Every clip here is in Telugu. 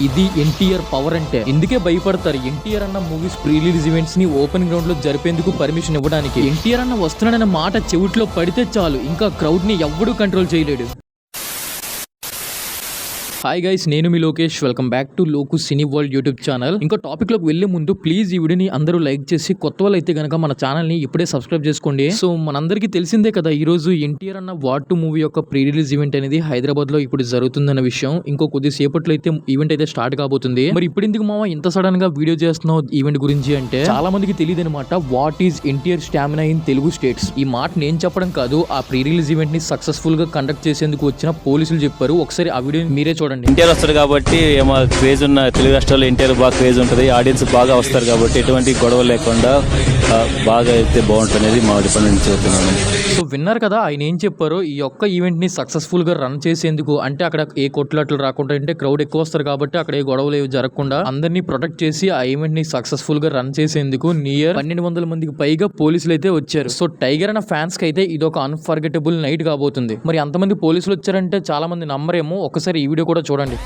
ఇది ఎన్టీఆర్ పవర్ అంటే. ఇందుకే భయపడతారు. ఎన్టీఆర్ అన్న మూవీస్ ప్రీ రిలీజ్ ఈవెంట్స్ ని ఓపెన్ గ్రౌండ్ లో జరిపేందుకు పర్మిషన్ ఇవ్వడానికి. ఎన్టీఆర్ అన్న వస్తున్నాడన్న మాట చెవిట్లో పడితే చాలు, ఇంకా క్రౌడ్ ని ఎవ్వడూ కంట్రోల్ చేయలేడు. హాయ్ గైస్, నేను మీ Lokesh. Welcome back to Loku cine world YouTube channel. ఇంకో టాపిక్ లోకి వెళ్లే ముందు ప్లీజ్ ఈ వీడియోని అందరూ లైక్ చేసి, కొత్త వాళ్ళు అయితే గనక మన ఛానల్ ని ఇప్పుడే సబ్స్క్రైబ్ చేసుకోండి. సో మనందరికీ తెలిసిందే కదా, ఈ రోజు ఎన్టీఆర్ అన్న వార్ 2 మూవీ యొక్క ప్రీ రిలీజ్ ఈవెంట్ అనేది హైదరాబాద్ లో ఇప్పుడు జరుగుతుందన్న విషయం ఇంకో కొద్దిసేపట్లో అయితే ఈవెంట్ అయితే స్టార్ట్ కాబోతుంది. మరి ఇప్పుడు ఎందుకు మామ ఇంత సడన్ గా వీడియో చేస్తున్నావు ఈవెంట్ గురించి అంటే, చాలా మందికి తెలియదు అనమాట what is NTR stamina in Telugu states. ఈ మాట నేను చెప్పడం కాదు, ఆ ప్రీ రిలీజ్ ఈవెంట్ ని సక్సెస్ఫుల్ గా కండక్ట్ చేసేందుకు వచ్చిన పోలీసులు చెప్పారు. ఒకసారి ఆ వీడియో మీరే చూడండి. ఎన్టీఆర్ వస్తారు కాబట్టి ఏమో క్రేజ్ ఉన్న తెలుగు రాష్ట్రాల్లో ఎన్టీఆర్ బాగా క్రేజ్ ఉంటుంది, ఆడియన్స్ బాగా వస్తారు కాబట్టి ఎటువంటి గొడవ లేకుండా బాగా అయితే బాగుంటుంది అనేది మా డిపార్ట్మెంట్ చెప్తున్నాను. సో విన్నారు కదా ఆయన ఏం చెప్పారో. ఈ యొక్క ఈవెంట్ ని సక్సెస్ఫుల్ గా రన్ చేసేందుకు, అంటే అక్కడ ఏ కొట్లాట్లు రాకుండా, అంటే క్రౌడ్ ఎక్కువ వస్తారు కాబట్టి అక్కడ ఏ గొడవలు ఏవి జరగకుండా అందరినీ ప్రొటెక్ట్ చేసి ఆ ఈవెంట్ ని సక్సెస్ఫుల్ గా రన్ చేసేందుకు నియర్ 1200 మందికి పైగా పోలీసులు అయితే వచ్చారు. సో టైగర్ అన్న ఫ్యాన్స్ కి అయితే ఇది ఒక అన్ఫర్గెటబుల్ నైట్ కాబోతుంది. మరి అంతమంది పోలీసులు వచ్చారంటే చాలా మంది నమ్మరేమో. ఒకసారి ఈ వీడియో కూడా చూడండి.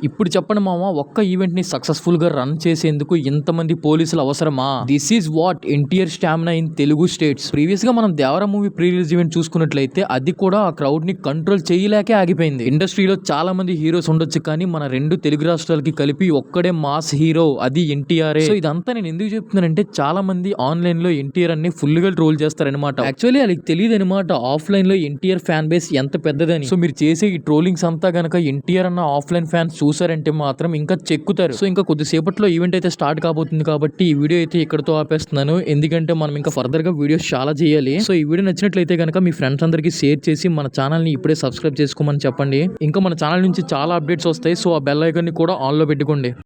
ఇప్పుడు చెప్పండి మామ, ఒక్క ఈవెంట్ ని సక్సెస్ఫుల్ గా రన్ చేసేందుకు ఇంతమంది పోలీసులు అవసరమా? This is what NTR stamina in Telugu states. Previous గా మనం Devara movie pre release event చూసుకున్నట్లయితే అది కూడా ఆ క్రౌడ్ ని కంట్రోల్ చేయలేకే ఆగిపోయింది. ఇండస్ట్రీలో చాలా మంది హీరోస్ ఉండొచ్చు, కానీ మన రెండు తెలుగు రాష్ట్రాలకి కలిపి ఒక్కడే మాస్ హీరో, అది ఎన్టీఆర్. సో ఇదంతా నేను ఎందుకు చెప్తున్నానంటే, చాలా మంది ఆన్లైన్ లో ఎన్టీఆర్ అన్ని ఫుల్ గా ట్రోల్ చేస్తారనమాట. యాక్చువల్లీ వాళ్ళకి తెలియదు అనమాట ఆఫ్లైన్ లో ఎన్టీఆర్ ఫ్యాన్ బేస్ ఎంత పెద్దదని. సో మీరు చేసే ఈ ట్రోలింగ్స్ అంతా గనక ఎన్టీఆర్ అన్న ఆఫ్లైన్ ఫ్యాన్స్ చూసారంటే మాత్రం ఇంకా చెక్కుతారు. సో ఇంకా కొద్దిసేపట్లో ఈవెంట్ అయితే స్టార్ట్ కాబోతుంది కాబట్టి ఈ వీడియో అయితే ఇక్కడతో ఆపేస్తున్నాను. ఎందుకంటే మనం ఇంకా ఫర్దర్ గా వీడియోస్ చాలా చేయాలి. సో ఈ వీడియో నచ్చినట్లయితే కనుక మీ ఫ్రెండ్స్ అందరికీ షేర్ చేసి మన ఛానల్ ని ఇప్పుడే సబ్స్క్రైబ్ చేసుకోమని చెప్పండి. ఇంకా మన ఛానల్ నుంచి చాలా అప్డేట్స్ వస్తాయి. సో ఆ బెల్ ఐకాన్ ని కూడా ఆన్ లో పెట్టుకోండి.